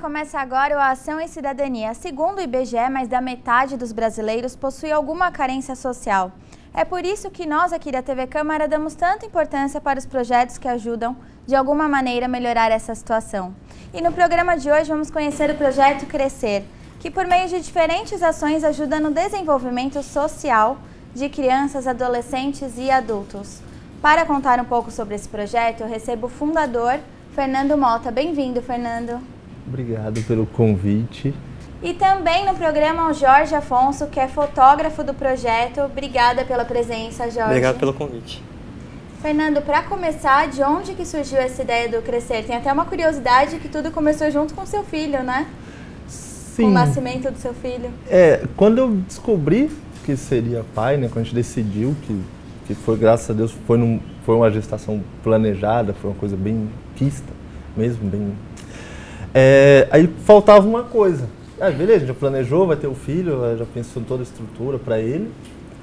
começa agora o Ação e Cidadania. Segundo o IBGE, mais da metade dos brasileiros possui alguma carência social. É por isso que nós aqui da TV Câmara damos tanta importância para os projetos que ajudam, de alguma maneira, a melhorar essa situação. E no programa de hoje vamos conhecer o projeto Crescer, que por meio de diferentes ações ajuda no desenvolvimento social de crianças, adolescentes e adultos. Para contar um pouco sobre esse projeto, eu recebo o fundador, Fernando Mota. Bem-vindo, Fernando. Obrigado pelo convite. E também no programa o Jorge Afonso, que é fotógrafo do projeto. Obrigada pela presença, Jorge. Obrigado pelo convite. Fernando, para começar, de onde que surgiu essa ideia do Crescer? Tem até uma curiosidade que tudo começou junto com seu filho, né? Sim. Com o nascimento do seu filho. Quando eu descobri que seria pai, né, quando a gente decidiu que foi, graças a Deus, foi uma gestação planejada, foi uma coisa bem quista mesmo, bem... aí faltava uma coisa. Beleza, já planejou, vai ter o filho, já pensou em toda a estrutura para ele.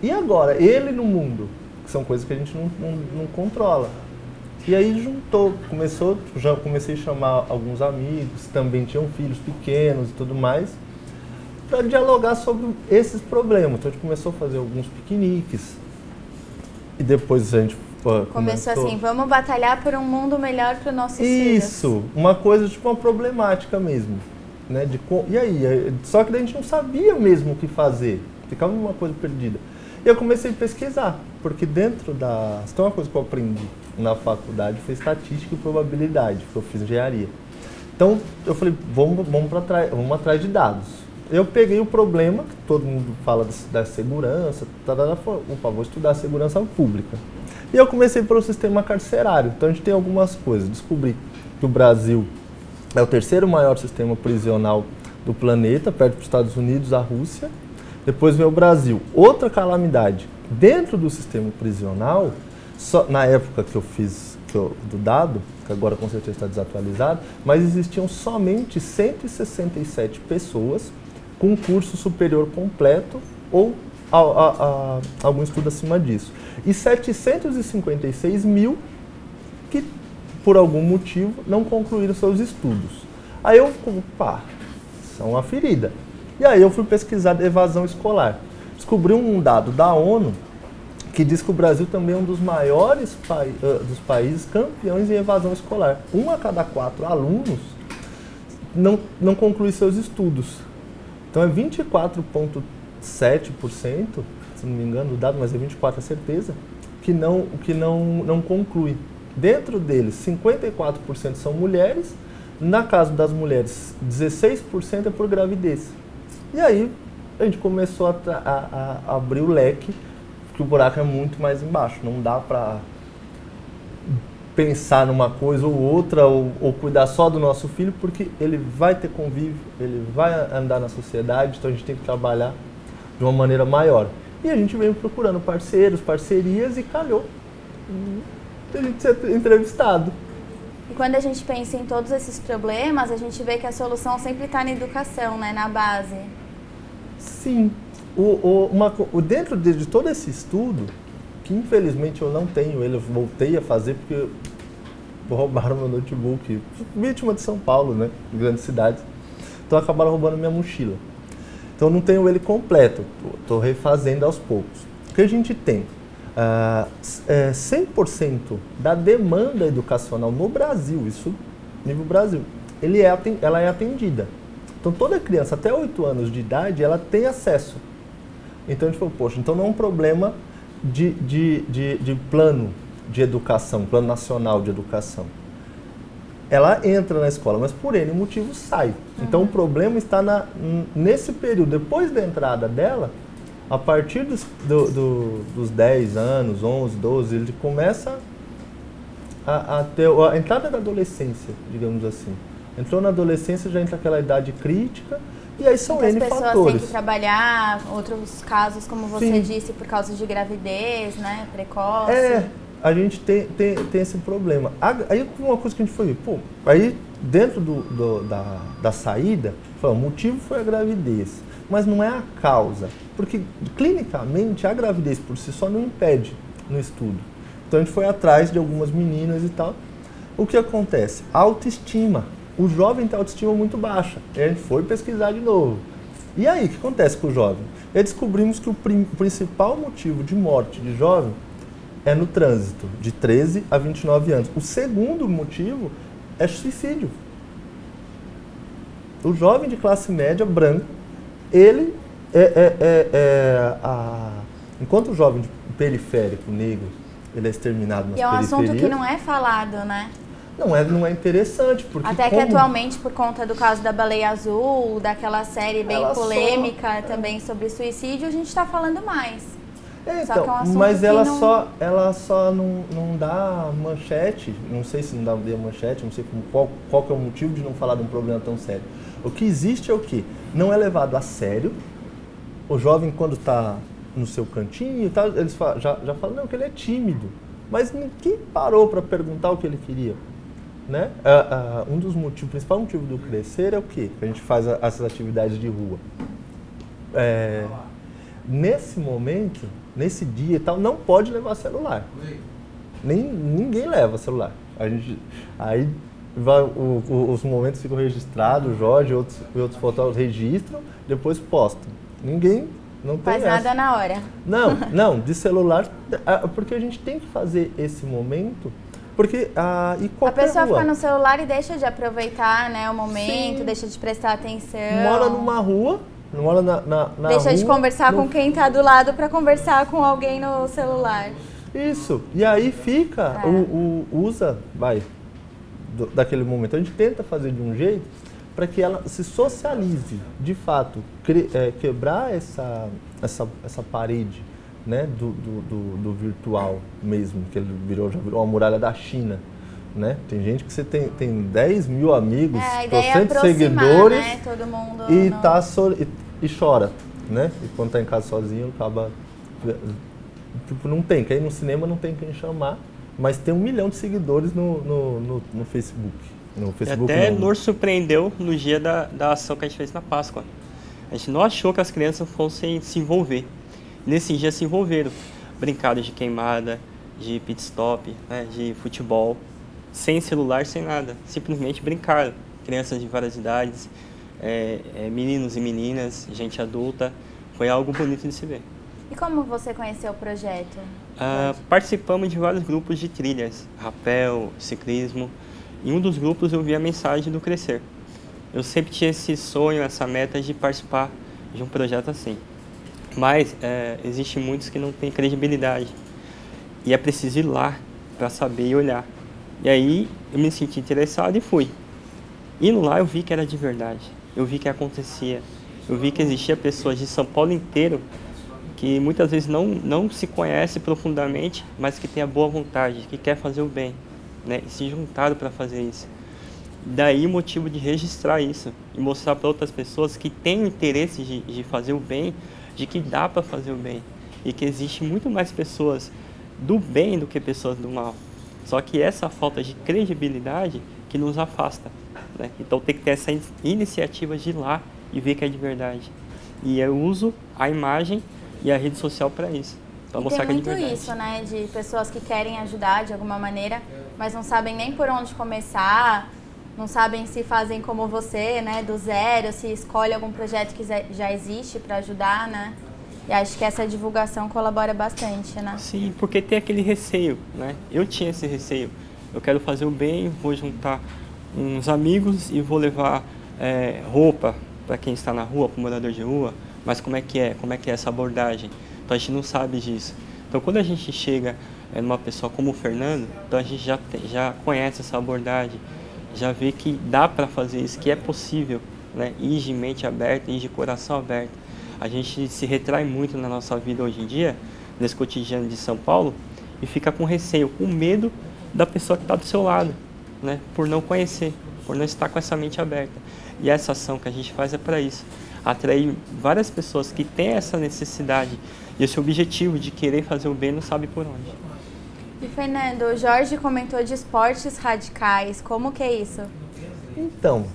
E agora, ele no mundo, que são coisas que a gente não controla. E aí já comecei a chamar alguns amigos, também tinham filhos pequenos e tudo mais, para dialogar sobre esses problemas. Então a gente começou a fazer alguns piqueniques. E depois a gente começou assim, vamos batalhar por um mundo melhor para os nossos filhos. Isso, uma coisa tipo uma problemática mesmo. Né, e aí? Só que daí a gente não sabia mesmo o que fazer, ficava uma coisa perdida. E eu comecei a pesquisar, porque dentro da... Então uma coisa que eu aprendi na faculdade foi estatística e probabilidade, porque eu fiz engenharia. Então eu falei, vamos atrás de dados. Eu peguei o problema, que todo mundo fala da segurança, vou estudar a segurança pública. E eu comecei pelo sistema carcerário. Então a gente tem algumas coisas. Descobri que o Brasil é o terceiro maior sistema prisional do planeta, perto dos Estados Unidos, a Rússia. Depois vem o Brasil. Outra calamidade. Dentro do sistema prisional, na época que eu fiz do dado, que agora com certeza está desatualizado, mas existiam somente 167 pessoas com curso superior completo ou algum estudo acima disso. E 756 mil que, por algum motivo, não concluíram seus estudos. Aí eu, isso é uma ferida. E aí eu fui pesquisar de evasão escolar. Descobri um dado da ONU que diz que o Brasil também é um dos maiores dos países campeões em evasão escolar. 1 a cada 4 alunos não conclui seus estudos. Então é 24,7%, se não me engano o dado, mas é 24% a certeza, que não conclui. Dentro deles, 54% são mulheres, na caso das mulheres, 16% é por gravidez. E aí a gente começou a abrir o leque, que o buraco é muito mais embaixo, não dá para pensar numa coisa ou outra, ou cuidar só do nosso filho, porque ele vai ter convívio, ele vai andar na sociedade, então a gente tem que trabalhar de uma maneira maior. E a gente veio procurando parceiros, parcerias e calhou a gente ser entrevistado. E quando a gente pensa em todos esses problemas, a gente vê que a solução sempre está na educação, né, na base. Sim. Dentro de todo esse estudo, que infelizmente eu não tenho ele, eu voltei a fazer porque roubaram meu notebook, vítima de São Paulo, né, de grandes cidades, então acabaram roubando minha mochila. Então eu não tenho ele completo, estou refazendo aos poucos. O que a gente tem? 100% da demanda educacional no Brasil, isso nível Brasil, ela é atendida. Então toda criança até 8 anos de idade, ela tem acesso. Então a gente falou, poxa, então não é um problema de plano de educação, plano nacional de educação. Ela entra na escola, mas por N motivo sai. Então o problema está nesse período, depois da entrada dela, a partir dos 10 anos, 11, 12, ele começa a ter a entrada da adolescência, digamos assim. Entrou na adolescência, já entra aquela idade crítica, e aí são N fatores. As pessoas têm que trabalhar, outros casos, como você disse, por causa de gravidez, né, precoce. A gente tem esse problema. Aí uma coisa que a gente foi, aí dentro da saída, o motivo foi a gravidez, mas não é a causa, porque clinicamente a gravidez por si só não impede no estudo. Então a gente foi atrás de algumas meninas e tal. O que acontece? A autoestima. o jovem tem autoestima muito baixa. E a gente foi pesquisar de novo. E aí, o que acontece com o jovem? E descobrimos que o principal motivo de morte de jovem é no trânsito, de 13 a 29 anos. O segundo motivo é suicídio. O jovem de classe média, branco, ele enquanto o jovem periférico, negro, ele é exterminado nas periferias. E é um assunto que não é falado, né? Não é interessante, porque até que atualmente, por conta do caso da Baleia Azul, daquela série bem polêmica também sobre suicídio, a gente está falando mais. Então, só que é um assunto mas que ela só não dá manchete, não sei se não dá manchete, não sei qual que é o motivo de não falar de um problema tão sério. O que existe é o quê? Não é levado a sério. O jovem, quando está no seu cantinho e tal, eles já falam, não, que ele é tímido. Mas ninguém parou para perguntar o que ele queria. Né? Um dos motivos, o principal motivo do crescer é o quê? A gente faz essas atividades de rua. Nesse momento, nesse dia e tal, não pode levar celular. Ninguém leva celular. Aí os momentos ficam registrados, o Jorge e outros fotógrafos registram, depois postam. Ninguém não tem faz nada na hora. Não, de celular, porque a gente tem que fazer esse momento. Porque a pessoa fica no celular e deixa de aproveitar, né, o momento, sim, deixa de prestar atenção. Mora numa rua, não mora na deixa rua, de conversar com quem está do lado para conversar com alguém no celular. Isso. E aí fica, daquele momento. A gente tenta fazer de um jeito para que ela se socialize, de fato, quebrar essa parede, né, do virtual mesmo, que ele já virou uma muralha da China, né? Tem gente que você tem 10 mil amigos, 300 seguidores, né, todo mundo e chora, né? E quando está em casa sozinho, acaba... Tipo, não tem, quer ir no cinema não tem quem chamar, mas tem 1 milhão de seguidores no Facebook. No Facebook até nos surpreendeu no dia da ação que a gente fez na Páscoa. A gente não achou que as crianças fossem se envolver. Nesse dia se envolveram, brincaram de queimada, de pit stop, né, de futebol, sem celular, sem nada, simplesmente brincaram. Crianças de várias idades, meninos e meninas, gente adulta, foi algo bonito de se ver. E como você conheceu o projeto? Participamos de vários grupos de trilhas, rapel, ciclismo. Em um dos grupos eu vi a mensagem do Crescer. Eu sempre tinha esse sonho, essa meta de participar de um projeto assim. Mas existem muitos que não têm credibilidade. E é preciso ir lá para saber e olhar. E aí eu me senti interessado e fui. Indo lá eu vi que era de verdade. Eu vi que acontecia. Eu vi que existia pessoas de São Paulo inteiro que muitas vezes não se conhece profundamente, mas que tem a boa vontade, que quer fazer o bem, né? E se juntaram para fazer isso. Daí o motivo de registrar isso e mostrar para outras pessoas que têm interesse de fazer o bem, de que dá para fazer o bem e que existe muito mais pessoas do bem do que pessoas do mal. Só que essa falta de credibilidade que nos afasta, né? Então tem que ter essa iniciativa de ir lá e ver que é de verdade. E eu uso a imagem e a rede social para isso. Para mostrar que é de verdade. Tem muito isso, né? De pessoas que querem ajudar de alguma maneira, mas não sabem nem por onde começar, não sabem se fazem como você, né? Do zero, se escolhe algum projeto que já existe para ajudar, né? E acho que essa divulgação colabora bastante, né? Sim, porque tem aquele receio, né? Eu tinha esse receio. Eu quero fazer o bem, vou juntar uns amigos e vou levar roupa para quem está na rua, para o morador de rua. Mas como é que é? Como é que é essa abordagem? Então a gente não sabe disso. Então quando a gente chega numa pessoa como o Fernando, então a gente já conhece essa abordagem, já vê que dá para fazer isso, que é possível, né? Ir de mente aberta, ir de coração aberto. A gente se retrai muito na nossa vida hoje em dia, nesse cotidiano de São Paulo, e fica com receio, com medo da pessoa que está do seu lado, né? Por não conhecer, por não estar com essa mente aberta. E essa ação que a gente faz é para isso. Atrair várias pessoas que têm essa necessidade e esse objetivo de querer fazer o bem, não sabe por onde. E Fernando, o Jorge comentou de esportes radicais, como que é isso? Então,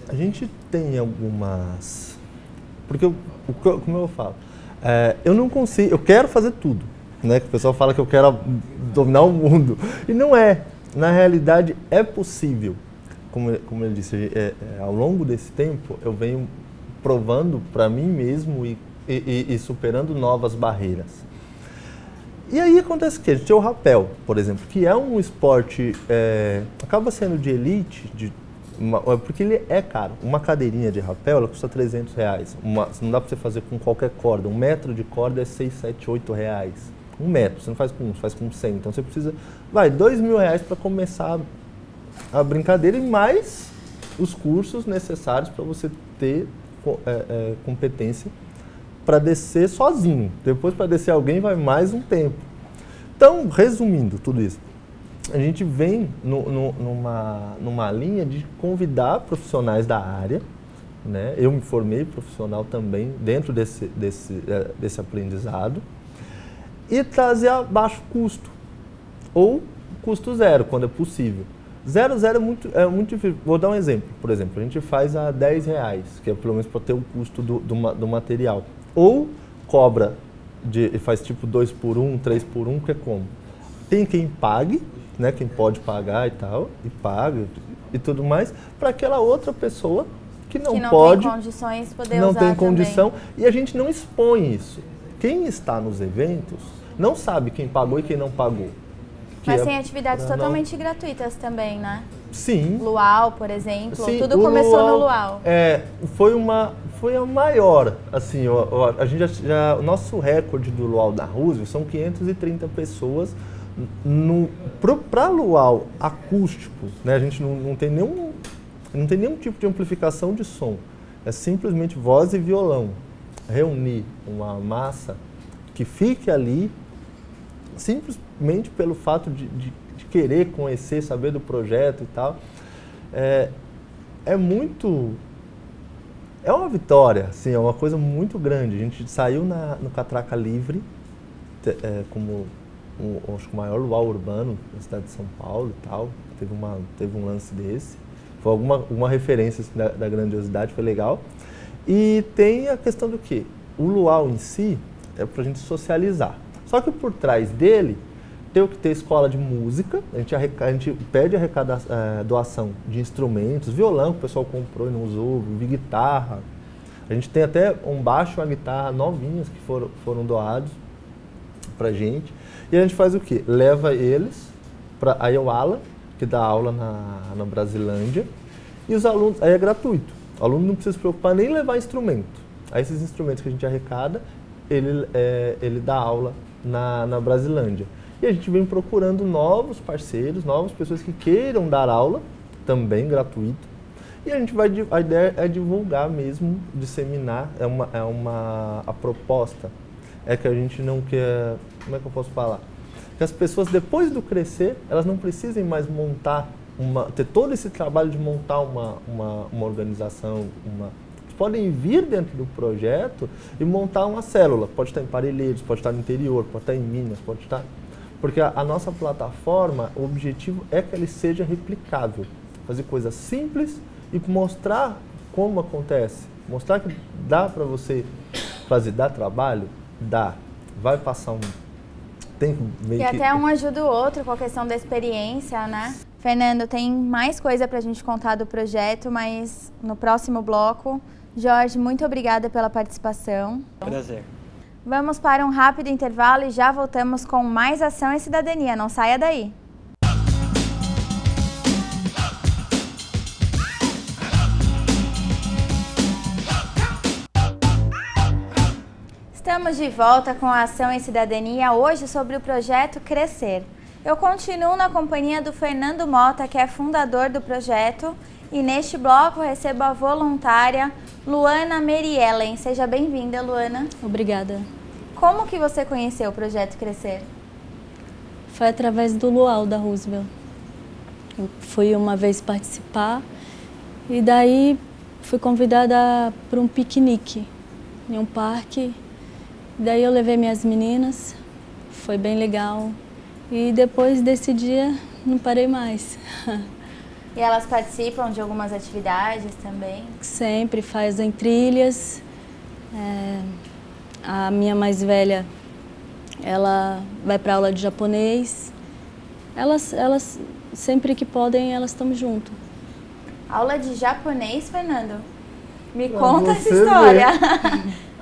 a gente tem algumas... Porque, como eu falo, eu não consigo, eu quero fazer tudo, né? Que o pessoal fala que eu quero dominar o mundo, e não é. Na realidade, é possível. como ele disse, ao longo desse tempo eu venho provando para mim mesmo e superando novas barreiras. E aí acontece o quê? A gente tem o rapel, por exemplo, que é um esporte, acaba sendo de elite, porque ele é caro. Uma cadeirinha de rapel, ela custa R$300. Não dá para você fazer com qualquer corda. 1 metro de corda é 6, 7, 8 reais. 1 metro, você não faz com 1, você faz com 100. Então você precisa, R$2.000 para começar a brincadeira e mais os cursos necessários para você ter competência para descer sozinho. Depois, para descer alguém, vai mais um tempo. Então, resumindo tudo isso, a gente vem numa linha de convidar profissionais da área, né? Eu me formei profissional também dentro desse aprendizado, e trazer a baixo custo, ou custo zero, quando é possível. Zero é muito difícil. Vou dar um exemplo. Por exemplo, a gente faz a R$10, que é pelo menos para ter o custo do material. Ou cobra, faz tipo 2 por 1, 3 por 1, que é como? Tem quem pague, né, quem pode pagar e tal, e paga e tudo mais, para aquela outra pessoa que não pode, tem condições, poder não usar tem condição, também. E a gente não expõe isso. Quem está nos eventos não sabe quem pagou e quem não pagou. Mas tem atividades totalmente gratuitas também, né? Sim. Luau, por exemplo, Sim, tudo começou no Luau. Foi a maior, assim, a gente o nosso recorde do Luau da Roosevelt são 530 pessoas para Luau acústico, né? A gente não tem nenhum tipo de amplificação de som, é simplesmente voz e violão. Reunir uma massa que fique ali simplesmente pelo fato de querer conhecer, saber do projeto e tal, é uma vitória, assim, é uma coisa muito grande. A gente saiu no Catraca Livre, como acho que o maior luau urbano na cidade de São Paulo e tal, teve um lance desse, foi alguma referência assim, da grandiosidade, foi legal. E tem a questão do quê? O luau em si é para a gente socializar. Só que por trás dele tem que ter escola de música, a gente pede doação de instrumentos, violão que o pessoal comprou e não usou, guitarra. A gente tem até um baixo e uma guitarra novinhas que foram doados pra gente. E a gente faz o quê? Leva eles para a Alan, que dá aula na Brasilândia, e os alunos, aí é gratuito. O aluno não precisa se preocupar nem em levar instrumento. Aí esses instrumentos que a gente arrecada, ele dá aula na Brasilândia. E a gente vem procurando novos parceiros, novas pessoas que queiram dar aula, também gratuito. E a ideia é divulgar mesmo, disseminar, a proposta é que a gente não quer, como é que eu posso falar? Que as pessoas, depois do crescer, elas não precisem mais ter todo esse trabalho de montar uma organização, eles podem vir dentro do projeto e montar uma célula, pode estar em Parelheiros, pode estar no interior, pode estar em Minas, pode estar... Porque a nossa plataforma, o objetivo é que ela seja replicável, fazer coisas simples e mostrar como acontece, mostrar que dá para você fazer, dá trabalho, dá, vai passar e até um ajuda o outro com a questão da experiência, né? Fernando, tem mais coisa para a gente contar do projeto, mas no próximo bloco. Jorge, muito obrigada pela participação. Prazer. Vamos para um rápido intervalo e já voltamos com mais Ação e Cidadania. Não saia daí! Estamos de volta com a Ação e Cidadania, hoje sobre o projeto Crescer. Eu continuo na companhia do Fernando Mota, que é fundador do projeto, e neste bloco recebo a voluntária Luana Meriellen. Seja bem-vinda, Luana. Obrigada. Como que você conheceu o projeto Crescer? Foi através do Luau da Roosevelt. Eu fui uma vez participar e daí fui convidada para um piquenique em um parque. Daí eu levei minhas meninas, foi bem legal. E depois desse dia não parei mais. E elas participam de algumas atividades também? Sempre fazem trilhas. A minha mais velha, ela vai para aula de japonês. Elas sempre que podem, elas estão junto. Aula de japonês, Fernando? Me Pra conta essa você história.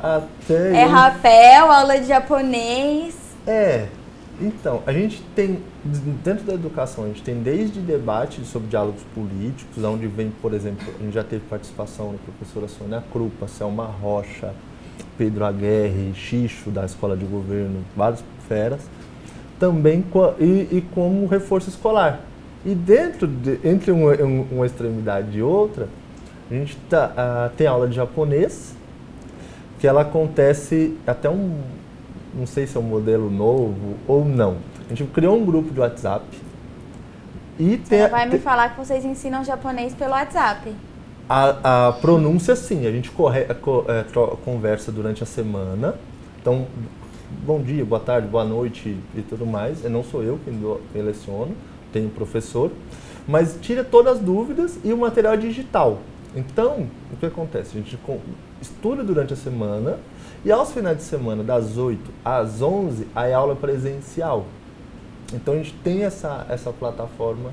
Até É rapel, aula de japonês. Então, a gente tem, dentro da educação, a gente tem desde debate sobre diálogos políticos, onde vem, por exemplo, a gente já teve participação da professora Sônia Krupa, Selma Rocha, Pedro Aguerre, Xixo, da Escola de Governo, vários feras, também e como reforço escolar. E entre uma extremidade e outra, a gente tem aula de japonês, que ela acontece até não sei se é um modelo novo ou não. A gente criou um grupo de WhatsApp e Você vai me falar que vocês ensinam japonês pelo WhatsApp. A pronúncia, sim, a gente conversa durante a semana. Então, bom dia, boa tarde, boa noite e tudo mais. Não sou eu quem leciono, tem um professor, mas tira todas as dúvidas e o material é digital. Então, o que acontece? A gente estuda durante a semana e aos finais de semana, das 8 às 11, a aula é presencial. Então, a gente tem essa plataforma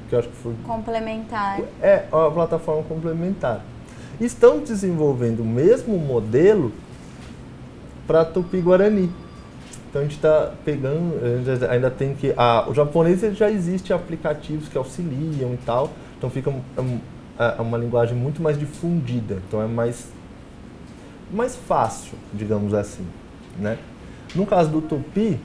que eu acho que foi... Complementar. É uma plataforma complementar. Estamos desenvolvendo o mesmo modelo para Tupi-Guarani. Então a gente está pegando, ainda tem que... o japonês já existe aplicativos que auxiliam e tal, então fica uma linguagem muito mais difundida, então é mais fácil, digamos assim, né? No caso do Tupi,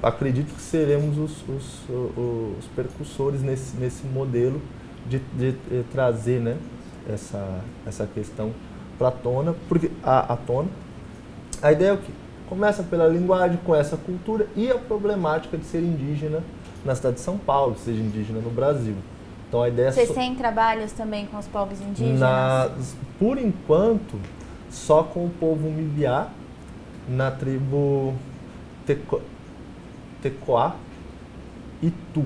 acredito que seremos os percussores nesse modelo de trazer, né, essa questão para a tona, porque a ideia é o quê? Começa pela linguagem, com essa cultura e a problemática de ser indígena na cidade de São Paulo, seja indígena no Brasil. Então a ideia Vocês têm trabalhos também com os povos indígenas? Por enquanto, só com o povo Mibiá, na tribo Tecoá e Tu,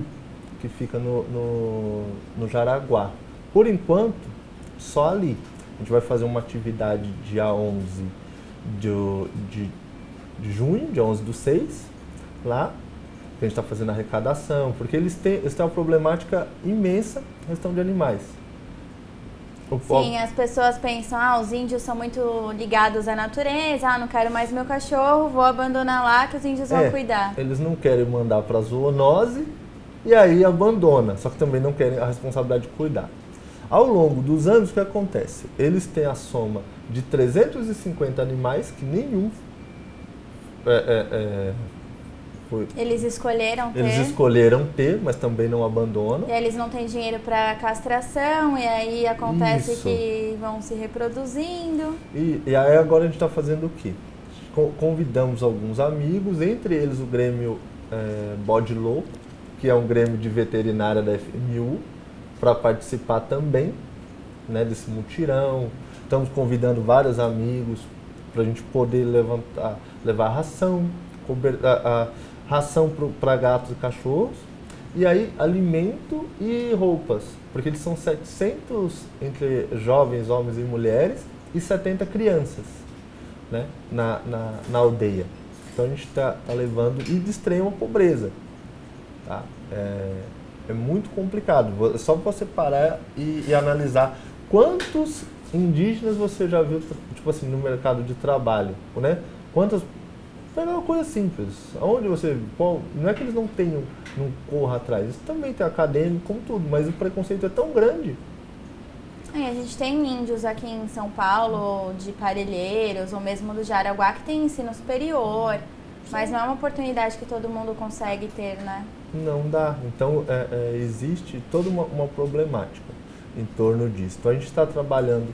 que fica no Jaraguá. Por enquanto, só ali. A gente vai fazer uma atividade dia 11 de junho, dia 11/6, lá, que a gente está fazendo arrecadação, porque eles têm uma problemática imensa em questão de animais. Sim, as pessoas pensam, os índios são muito ligados à natureza, não quero mais meu cachorro, vou abandonar lá que os índios vão cuidar. Eles não querem mandar para a zoonose e aí abandona, só que também não querem a responsabilidade de cuidar. Ao longo dos anos, o que acontece? Eles têm a soma de 350 animais que nenhum Eles escolheram ter. Eles escolheram ter, mas também não abandonam. E aí eles não têm dinheiro para castração, e aí acontece Isso. que vão se reproduzindo. E aí agora a gente está fazendo o quê? Convidamos alguns amigos, entre eles o Grêmio Bode Louco, que é um grêmio de veterinária da FMU, para participar também, né, desse mutirão. Estamos convidando vários amigos para a gente poder levar ração, ração para gatos e cachorros, e aí alimento e roupas, porque eles são 700 entre jovens, homens e mulheres, e 70 crianças, né, na aldeia. Então a gente está levando, e de extrema pobreza. Tá? É muito complicado, é só você parar e analisar quantos indígenas você já viu, tipo assim, no mercado de trabalho, né? Quantas... É uma coisa simples. Onde você... não é que eles não tenham, não corram atrás. Eles também tem acadêmico, como tudo, mas o preconceito é tão grande. A gente tem índios aqui em São Paulo, de Parelheiros, ou mesmo do Jaraguá, que tem ensino superior, mas não é uma oportunidade que todo mundo consegue ter, né? Não dá. Então, existe toda uma problemática em torno disso. Então, a gente está trabalhando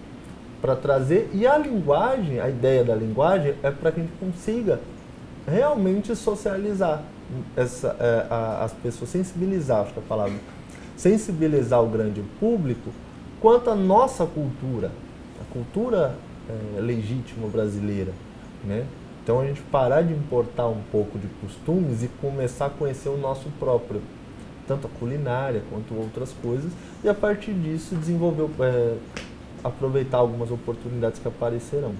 para trazer... E a linguagem, a ideia da linguagem é para que a gente consiga realmente socializar as pessoas, sensibilizar, acho que é a palavra, sensibilizar o grande público quanto à nossa cultura, a cultura legítima brasileira, né? Então a gente parar de importar um pouco de costumes e começar a conhecer o nosso próprio, tanto a culinária quanto outras coisas, e a partir disso desenvolver, aproveitar algumas oportunidades que aparecerão.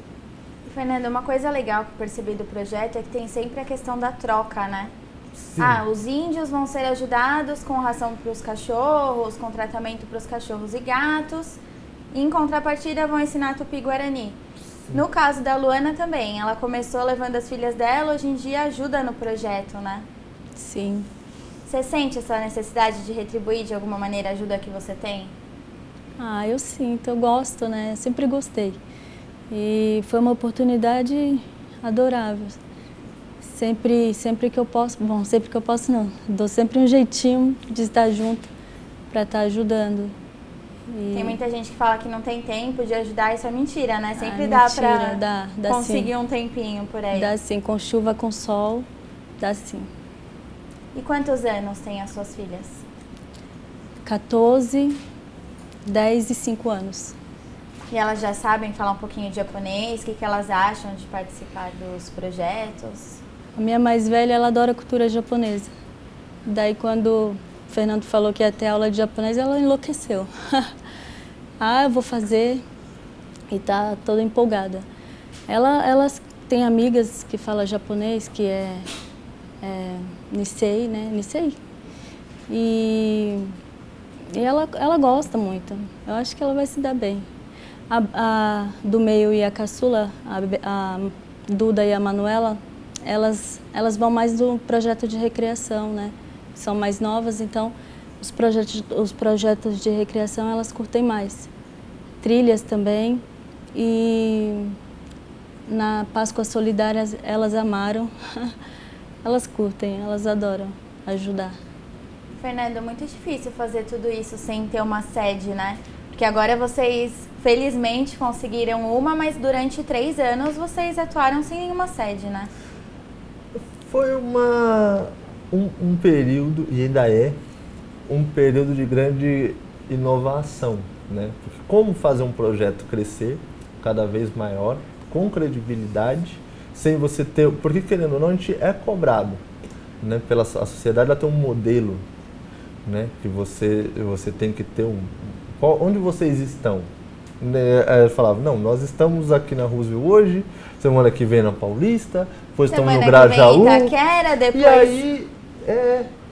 Fernando, uma coisa legal que eu percebi do projeto é que tem sempre a questão da troca, né? Sim. Ah, os índios vão ser ajudados com ração para os cachorros, com tratamento para os cachorros e gatos. E em contrapartida vão ensinar Tupi-Guarani. No caso da Luana também, ela começou levando as filhas dela, hoje em dia ajuda no projeto, né? Sim. Você sente essa necessidade de retribuir de alguma maneira a ajuda que você tem? Ah, eu sinto, eu gosto, né? Sempre gostei. E foi uma oportunidade adorável. Sempre que eu posso, bom, sempre que eu posso não, dou sempre um jeitinho de estar junto para estar ajudando. E... Tem muita gente que fala que não tem tempo de ajudar, isso é mentira, né? Sempre dá para dá conseguir sim. um tempinho por aí. Dá sim, com chuva, com sol, dá sim. E quantos anos têm as suas filhas? 14, 10 e 5 anos. E elas já sabem falar um pouquinho de japonês? O que elas acham de participar dos projetos? A minha mais velha, ela adora cultura japonesa. Daí quando o Fernando falou que ia ter aula de japonês, ela enlouqueceu. Ah, eu vou fazer. E tá toda empolgada. Elas têm amigas que falam japonês, que é Nisei, né? Nisei. E ela gosta muito. Eu acho que ela vai se dar bem. A do meio e a caçula, a Duda e a Manuela, elas vão mais do projeto de recreação, né? São mais novas, então os projetos de recreação elas curtem mais. Trilhas também. E na Páscoa Solidária elas amaram. Elas curtem, elas adoram ajudar. Fernando, é muito difícil fazer tudo isso sem ter uma sede, né? Porque agora vocês, felizmente, conseguiram uma, mas durante 3 anos vocês atuaram sem nenhuma sede, né? Foi um período, e ainda é, um período de grande inovação, né? Porque como fazer um projeto crescer cada vez maior, com credibilidade, sem você ter... Porque, querendo ou não, a gente é cobrado, né? A sociedade ela tem um modelo, né? Que você tem que ter onde vocês estão? Eu falava, não, nós estamos aqui na Roosevelt hoje, semana que vem na Paulista, depois estamos no Grajaú. Itaquera, depois...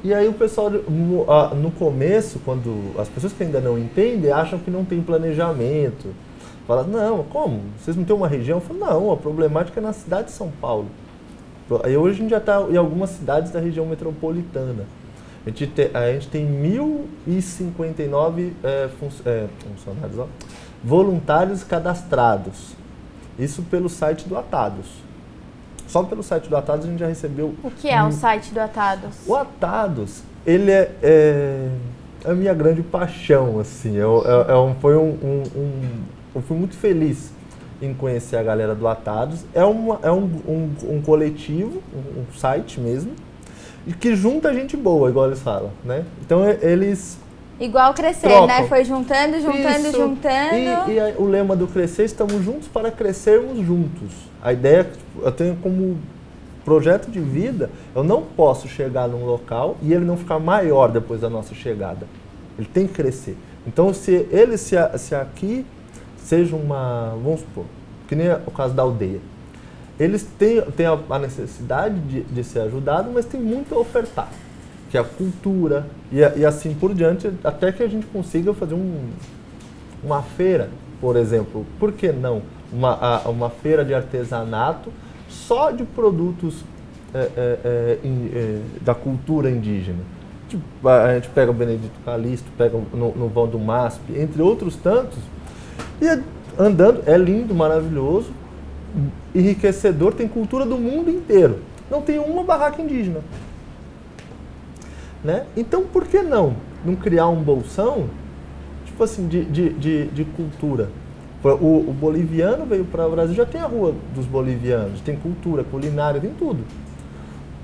E aí o pessoal, no começo, quando as pessoas que ainda não entendem, acham que não tem planejamento. Fala, não, como? Vocês não têm uma região? Eu falo, não, a problemática é na cidade de São Paulo. Aí hoje a gente já está em algumas cidades da região metropolitana. A gente tem 1.059 funcionários, voluntários cadastrados. Isso pelo site do Atados. Só pelo site do Atados a gente já recebeu... O que é o site do Atados? O Atados, ele é a minha grande paixão, assim. Eu fui muito feliz em conhecer a galera do Atados. É um coletivo, um site mesmo, e que junta gente boa, igual eles falam, né? Então eles... Igual Crescer, trocam. né? Foi juntando. Isso. E o lema do Crescer, estamos juntos para crescermos juntos. A ideia, eu tenho como projeto de vida, eu não posso chegar num local e ele não ficar maior depois da nossa chegada. Ele tem que crescer. Então, se aqui seja vamos supor, que nem o caso da aldeia, eles têm a necessidade de ser ajudados, mas tem muito a ofertar, que é a cultura e assim por diante, até que a gente consiga fazer uma feira, por exemplo. Por que não? Uma feira de artesanato só de produtos da cultura indígena. Tipo, a gente pega o Benedito Calixto, pega no vão do MASP, entre outros tantos, e andando, é lindo, maravilhoso, enriquecedor, tem cultura do mundo inteiro. Não tem uma barraca indígena. Né? Então, por que não criar um bolsão, tipo assim, de cultura? O boliviano veio para o Brasil, já tem a Rua dos Bolivianos, tem cultura, culinária, tem tudo.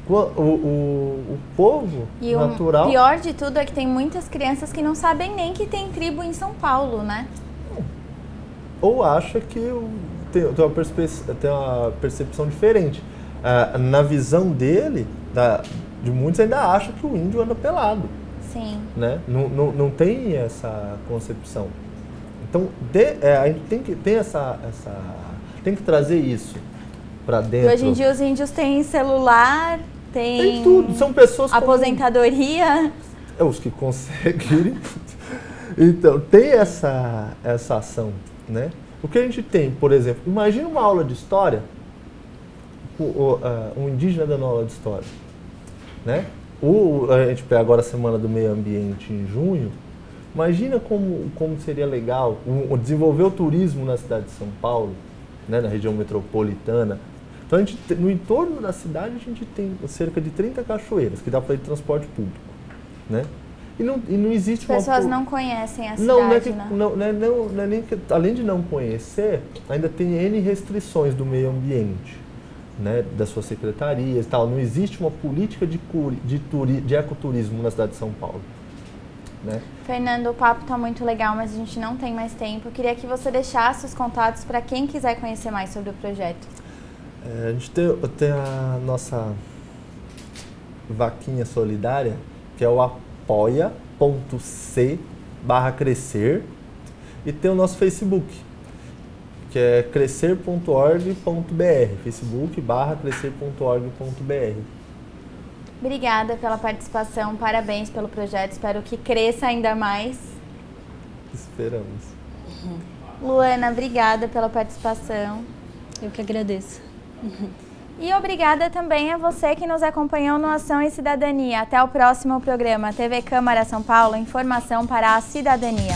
O povo natural... E o pior de tudo é que tem muitas crianças que não sabem nem que tem tribo em São Paulo, né? Ou acha que tem uma percepção diferente. Na visão dele, de muitos ainda acham que o índio anda pelado. Sim. Né? Não tem essa concepção. Então, a gente tem que ter tem que trazer isso para dentro. E hoje em dia os índios têm celular, tem tudo. São pessoas aposentadoria. É os que conseguem. Então, tem essa ação, né? O que a gente tem, por exemplo, imagina uma aula de história, um indígena dando aula de história, né? A gente pega agora a Semana do Meio Ambiente em junho, imagina como seria legal desenvolver o turismo na cidade de São Paulo, né, na região metropolitana. Então, no entorno da cidade, a gente tem cerca de 30 cachoeiras, que dá para ir de transporte público, né? E não existe As pessoas não conhecem a cidade, além de não conhecer, ainda tem N restrições do meio ambiente, né, das suas secretarias e tal. Não existe uma política de ecoturismo na cidade de São Paulo, né? Fernando, o papo está muito legal, mas a gente não tem mais tempo. Eu queria que você deixasse os contatos para quem quiser conhecer mais sobre o projeto. A gente tem a nossa vaquinha solidária, que é o apoia.c/crescer, e tem o nosso Facebook, que é crescer.org.br, facebook.crescer.org.br. Obrigada pela participação, parabéns pelo projeto, espero que cresça ainda mais. Esperamos. Luana, obrigada pela participação. Eu que agradeço. E obrigada também a você que nos acompanhou no Ação e Cidadania. Até o próximo programa. TV Câmara São Paulo, informação para a cidadania.